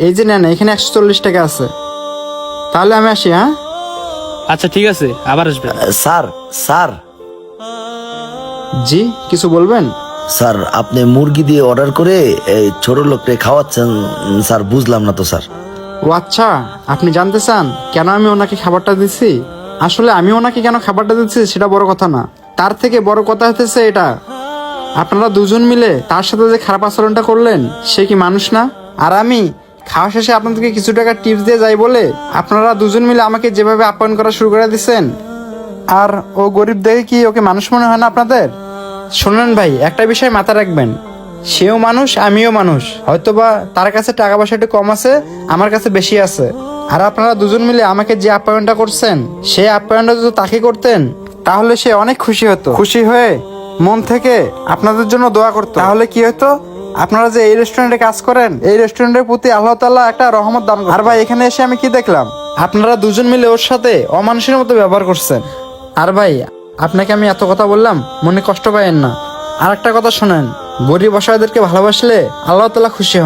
এই যে নেন, এখানে 140 টাকা আছে। তাহলে আমি আসি, হ্যাঁ? আচ্ছা ঠিক আছে, আবার আসবেন। স্যার স্যার জি, কিছু বলবেন? স্যার, আপনি মুরগি দিয়ে অর্ডার করে এই ছোট লোককে খাওয়াচ্ছেন স্যার, বুঝলাম না তো স্যার। ও আচ্ছা, আপনি জানতে চান কেন আমি ওনাকে খাবারটা দিচ্ছি? আসলে আমি ওনাকে কেন খাবারটা দিচ্ছি সেটা বড় কথা না, তার থেকে বড় কথা হতেছে এটা, আপনারা দুজন মিলে তার সাথে যে খারাপ আচরণটা করলেন, সে কি মানুষ না? আর আমি খাওয়া শেষে আপনাদেরকে কিছু টাকা টিপস দিয়ে যাই বলে আপনারা দুজন মিলে আমাকে যেভাবে আপ্যায়ন করা শুরু করে দিচ্ছেন, আর ও গরিব দেখে কি ওকে মানুষ মনে হয় না আপনাদের? শোনেন ভাই, একটা বিষয় মাথায় রাখবেন, সেও মানুষ আমিও মানুষ, হয়তোবা তার কাছে টাকা পয়সা একটু কম আছে, আমার কাছে বেশি আছে। আর আপনারা দুজন মিলে আমাকে যে আপ্যায়নটা করছেন, সেই আপ্যায়নটা যদি তাকে করতেন তাহলে সে অনেক খুশি হতো, খুশি হয়ে মন থেকে আপনাদের জন্য দোয়া করতো। তাহলে কি হতো, আপনারা যে এই রেস্টুরেন্টে কাজ করেন, এই রেস্টুরেন্টের প্রতি আল্লাহ তাআলা একটা রহমত দান করতেন। আর ভাই, এখানে এসে আমি কি দেখলাম, আপনারা দুজন মিলে ওর সাথে অমানুষের মতো ব্যবহার করছেন। আর ভাই, আপনাকে আমি এত কথা বললাম, মনে কষ্ট পাইয়েন না। আর একটা কথা শোনেন, গরিব অসহায়দেরকে ভালোবাসলে আল্লাহ তাআলা খুশি হন।